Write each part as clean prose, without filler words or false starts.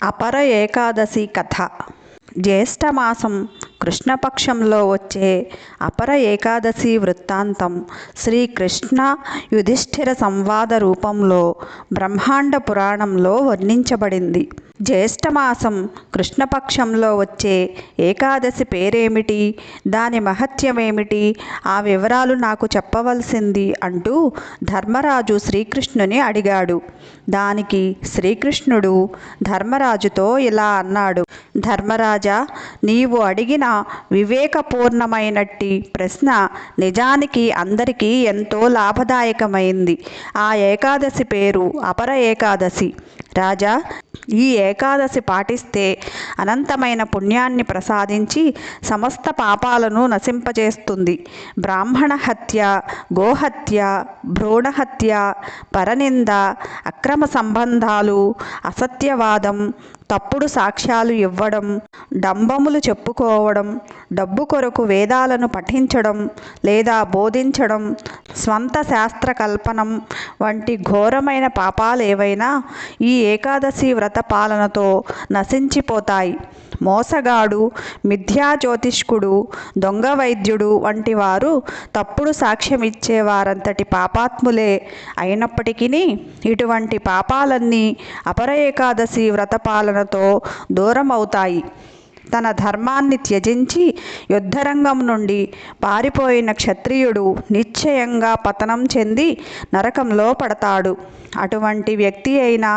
అపర ఏకాదశి కథ. జ్యేష్ఠమాసం కృష్ణపక్షంలో వచ్చే అపర ఏకాదశి వృత్తాంతం శ్రీకృష్ణ యుధిష్ఠిర సంవాద రూపంలో బ్రహ్మాండ పురాణంలో వర్ణించబడింది. జ్యేష్ఠమాసం కృష్ణపక్షంలో వచ్చే ఏకాదశి పేరేమిటి, దాని మహత్యమేమిటి, ఆ వివరాలు నాకు చెప్పవలసింది అంటూ ధర్మరాజు శ్రీకృష్ణుని అడిగాడు. దానికి శ్రీకృష్ణుడు ధర్మరాజుతో ఇలా అన్నాడు: ధర్మరాజా, నీవు అడిగిన వివేకపూర్ణమైనట్టి ప్రశ్న నిజానికి అందరికీ ఎంతో లాభదాయకమైంది. ఆ ఏకాదశి పేరు అపర ఏకాదశి. రాజా, ఈ ఏకాదశి పాటిస్తే అనంతమైన పుణ్యాన్ని ప్రసాదించి సమస్త పాపాలను నశింపజేస్తుంది. బ్రాహ్మణ హత్య, గోహత్య, భ్రూణహత్య, పరనింద, అక్రమ సంబంధాలు, అసత్యవాదం, తప్పుడు సాక్ష్యాలు ఇవ్వడం, డంబములు చెప్పుకోవడం, డబ్బు కొరకు వేదాలను పఠించడం లేదా బోధించడం, స్వంత శాస్త్ర కల్పనం వంటి ఘోరమైన పాపాలేవైనా ఈ ఏకాదశి వ్రత పాలనతో నశించిపోతాయి. మోసగాడు, మిథ్యా జ్యోతిష్కుడు, దొంగ వైద్యుడు వంటి వారు తప్పుడు సాక్ష్యమిచ్చేవారంతటి పాపాత్ములే అయినప్పటికీ ఇటువంటి పాపాలన్నీ అపర ఏకాదశి వ్రత పాలనతో దూరమవుతాయి. తన ధర్మాన్ని త్యజించి యుద్ధరంగం నుండి పారిపోయిన క్షత్రియుడు నిశ్చయంగా పతనం చెంది నరకంలో పడతాడు. అటువంటి వ్యక్తి అయినా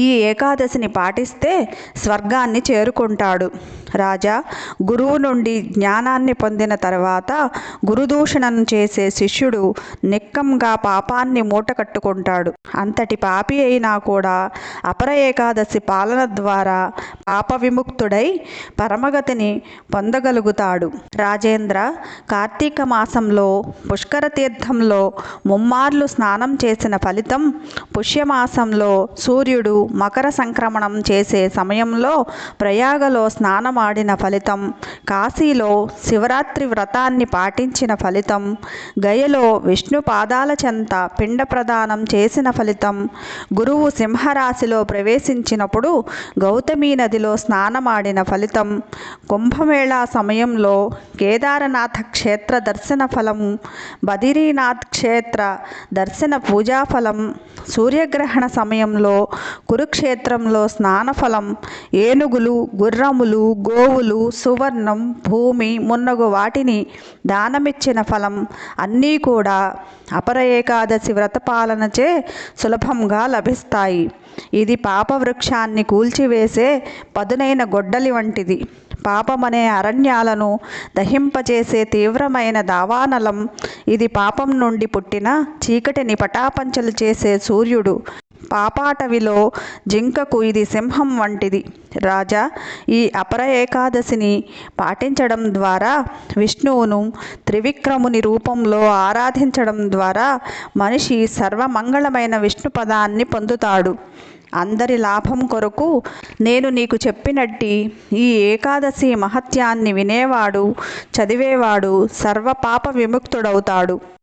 ఈ ఏకాదశిని పాటిస్తే స్వర్గాన్ని చేరుకుంటాడు. రాజా, గురువు నుండి జ్ఞానాన్ని పొందిన తర్వాత గురుదూషణం చేసే శిష్యుడు నిక్కంగా పాపాన్ని మూటకట్టుకుంటాడు. అంతటి పాపి అయినా కూడా అపర ఏకాదశి పాలన ద్వారా పాప విముక్తుడై పరమగతిని పొందగలుగుతాడు. రాజేంద్ర, కార్తీక మాసంలో పుష్కర తీర్థంలో ముమ్మార్లు స్నానం చేసిన ఫలితం, పుష్యమాసంలో సూర్యుడు మకర సంక్రమణం చేసే సమయంలో ప్రయాగలో స్నానమాడిన ఫలితం, కాశీలో శివరాత్రి వ్రతాన్ని పాటించిన ఫలితం, గయలో విష్ణు పాదాల చెంత పిండ ప్రదానం చేసిన ఫలితం, గురువు సింహరాశిలో ప్రవేశించినప్పుడు గౌతమీ నదిలో స్నానమాడిన ఫలితం, కుంభమేళా సమయంలో కేదారనాథ క్షేత్ర దర్శన ఫలము, బదిరీనాథ్ క్షేత్ర దర్శన పూజాఫలం, సూర్యగ్రహణ సమయంలో కురుక్షేత్రంలో స్నానఫలం, ఏనుగులు, గుర్రములు, గోవులు, సువర్ణం, భూమి మున్నగు వాటిని దానమిచ్చిన ఫలం అన్నీ కూడా అపర ఏకాదశి వ్రతపాలనచే సులభంగా లభిస్తాయి. ఇది పాపవృక్షాన్ని కూల్చివేసే పదునైన గొడ్డలి వంటిది. పాపమనే అరణ్యాలను దహింపజేసే తీవ్రమైన దావానలం. ఇది పాపం నుండి పుట్టిన చీకటిని పటాపంచలు చేసే సూర్యుడు. పాపాటవిలో జింకకు ఇది సింహం వంటిది. రాజా, ఈ అపర ఏకాదశిని పాటించడం ద్వారా విష్ణువును త్రివిక్రముని రూపంలో ఆరాధించడం ద్వారా మనిషి సర్వమంగళమైన విష్ణు పదాన్ని పొందుతాడు. అందరి లాభం కొరకు నేను నీకు చెప్పినట్టి ఈ ఏకాదశి మహత్యాన్ని వినేవాడు, చదివేవాడు సర్వపాప విముక్తుడవుతాడు.